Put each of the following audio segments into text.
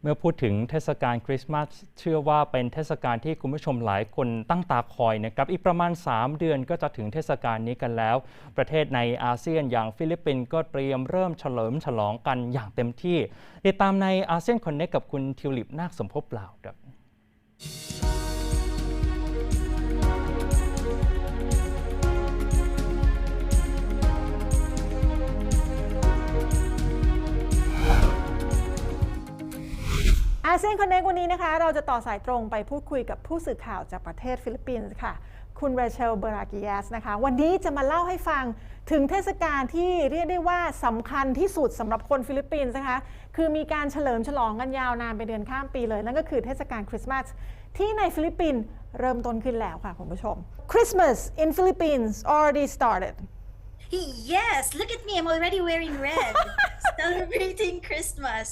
มื่อพูดถึงเทศกาลคริสต์มาสเชื่อว่าเป็นเทศกาลที่คุณผู้ชมหลายคนตั้งตาคอยนะครับอีกประมาณ3 เดือนก็จะถึงเทศกาลนี้กันแล้วประเทศในอาเซียนอย่างฟิลิปปินส์ก็เตรียมเริ่มเฉลิมฉลองกันอย่างเต็มที่ติดตามใน Asean Connect กับคุณทิวลิปนาคสมภพเหล่าครับอาเซียนคอนเนควันนี้นะคะเราจะต่อสายตรงไปพูดคุยกับผู้สื่อข่าวจากประเทศฟิลิปปินส์ค่ะคุณเรเชลเบรากิยัสนะคะวันนี้จะมาเล่าให้ฟังถึงเทศกาลที่เรียกได้ว่าสำคัญที่สุดสำหรับคนฟิลิปปินส์นะคะคือมีการเฉลิมฉลองกันยาวนานไปเดือนข้ามปีเลยนั่นก็คือเทศกาลคริสต์มาสที่ในฟิลิปปินส์เริ่มต้นขึ้นแล้วค่ะคุณผู้ชม Christmas in Philippines already started Yes, look at me. I'm already wearing red, celebrating Christmas.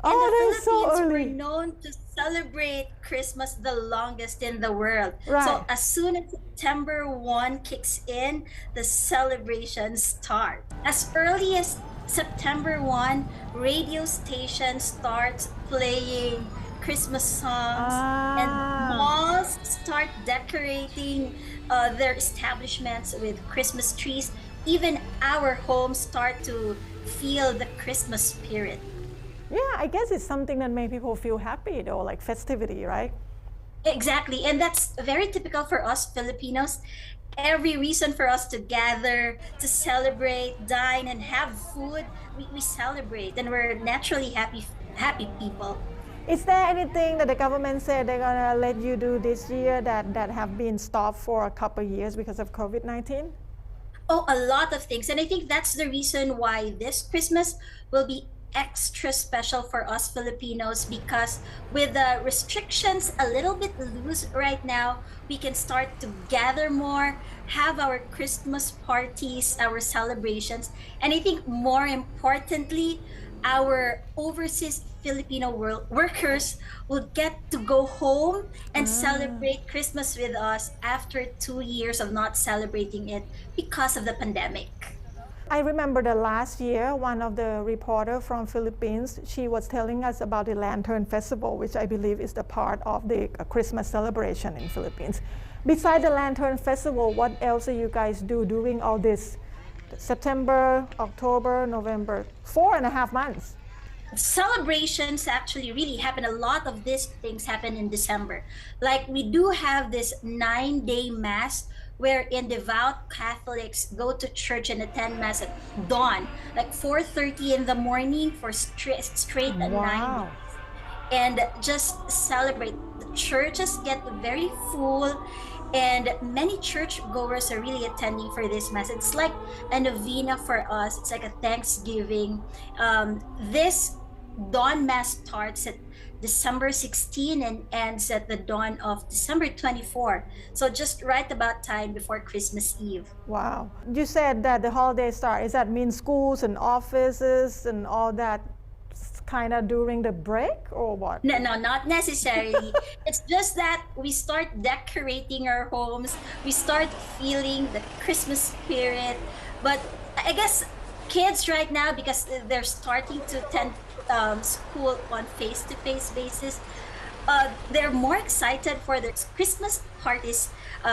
And the Philippines so we're known to celebrate Christmas the longest in the world. Right. So as soon as September 1 kicks in, the celebrations start. As early as September 1, radio stations start playing Christmas songs and malls start decorating their establishments with Christmas trees. Even our homes start to feel the Christmas spirit. Yeah, I guess it's something that makes people feel happy though, like festivity, right? Exactly, and that's very typical for us Filipinos. Every reason for us to gather, to celebrate, dine, and have food, we celebrate, and we're naturally happy people. Is there anything that the government said they're gonna let you do this year that have been stopped for a couple of years because of COVID-19? Oh, a lot of things, and I think that's the reason why this Christmas will be extra special for us Filipinos, because with the restrictions a little bit loose right now, we can start to gather more, have our Christmas parties, our celebrations, and I think more importantly, our overseas Filipino workers will get to go home and celebrate Christmas with us after 2 years of not celebrating it because of the pandemic. I remember the last year, one of the reporter from Philippines, she was telling us about the Lantern Festival, which I believe is the part of the Christmas celebration in Philippines. Besides the Lantern Festival, what else do you guys do during all this? September, October, November, 4.5 months. Celebrations actually really happen. A lot of these things happen in December. Like we do have this 9-day mass wherein devout Catholics go to church and attend mass at dawn, like 4:30 in the morning for straight 9 days, and just celebrate. The churches get very full, and many churchgoers are really attending for this mass. It's like a novena for us. It's like a Thanksgiving. This dawn mass starts at December 16 and ends at the dawn of December 24. So just right about time before Christmas Eve. Wow. You said that the holiday start. Does that mean schools and offices and all that kind of during the break or what? No, not necessarily. It's just that we start decorating our homes. We start feeling the Christmas spirit. But I guess kids right now, because they're starting to attend school on face-to-face basis, they're more excited for their Christmas parties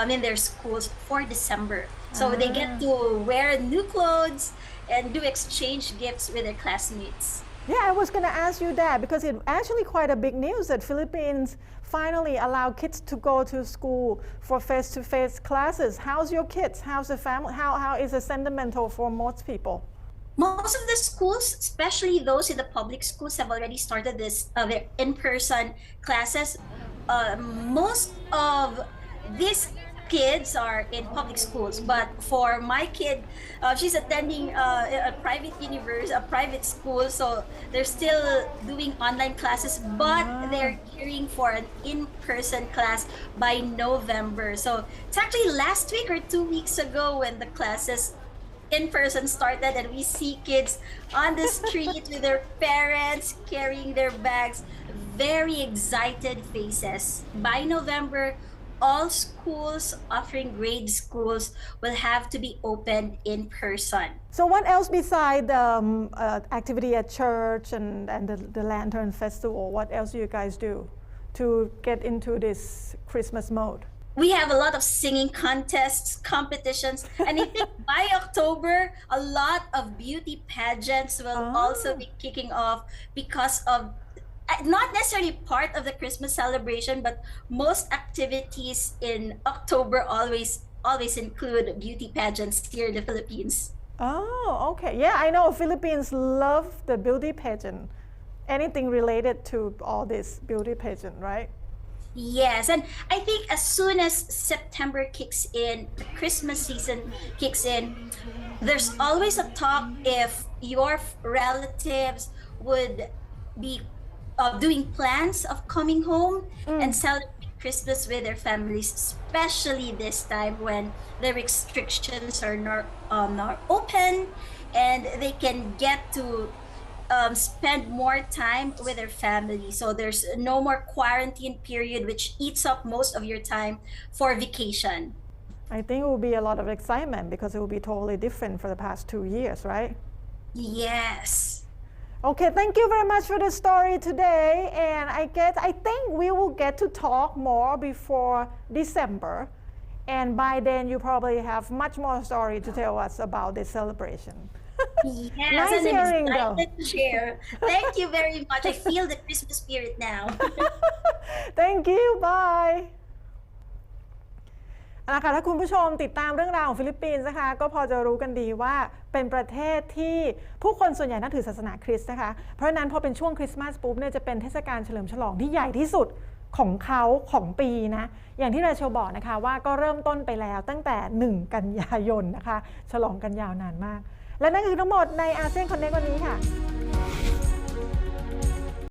in their schools for December. So they get to wear new clothes and do exchange gifts with their classmates. Yeah, I was going to ask you that because it's actually quite a big news that Philippines finally allow kids to go to school for face-to-face classes. How's your kids? How's the family? How is it sentimental for most people? Most of the schools, especially those in the public schools, have already started this their in-person classes. Most of these kids are in public schools, but for my kid, she's attending a private school, so they're still doing online classes, but they're gearing for an in-person class by November. So it's actually last week or 2 weeks ago when the classes in person started, and we see kids on the street with their parents carrying their bags, very excited faces. By November, all schools offering grade schools will have to be opened in person. So what else beside the activity at church and the Lantern Festival? What else do you guys do to get into this Christmas mode? We have a lot of singing contests, competitions, and I think by October, a lot of beauty pageants will also be kicking off because of not necessarily part of the Christmas celebration, but most activities in October always include beauty pageants here in the Philippines. Oh, okay. Yeah, I know Philippines love the beauty pageant. Anything related to all this beauty pageant, right? Yes, and I think as soon as September kicks in, the Christmas season kicks in, there's always a talk if your relatives would be doing plans of coming home and celebrating Christmas with their families, especially this time when the restrictions are not open and they can get to spend more time with their family. So there's no more quarantine period, which eats up most of your time for vacation. I think it will be a lot of excitement because it will be totally different for the past 2 years, right? Yes. Okay, thank you very much for the story today. And I think we will get to talk more before December. And by then, you probably have much more story to tell us about this celebration. Yes, nice and hearing, I'm though. excited to share. Thank you very much. I feel the Christmas spirit now. Thank you. Bye. นะคะถ้าคุณผู้ชมติดตามเรื่องราวของฟิลิปปินส์นะคะก็พอจะรู้กันดีว่าเป็นประเทศที่ผู้คนส่วนใหญ่นับถือศาสนาคริสต์นะคะเพราะฉะนั้นพอเป็นช่วงคริสต์มาสปุ๊บเนี่ยจะเป็นเทศกาลเฉลิมฉลองที่ใหญ่ที่สุดของเขาของปีนะอย่างที่ราเชลบอกนะคะว่าก็เริ่มต้นไปแล้วตั้งแต่1 กันยายนนะคะฉลองกันยาวนานมากและนั่นคือทั้งหมดในอาเซียนคอนเนควันนี้ค่ะ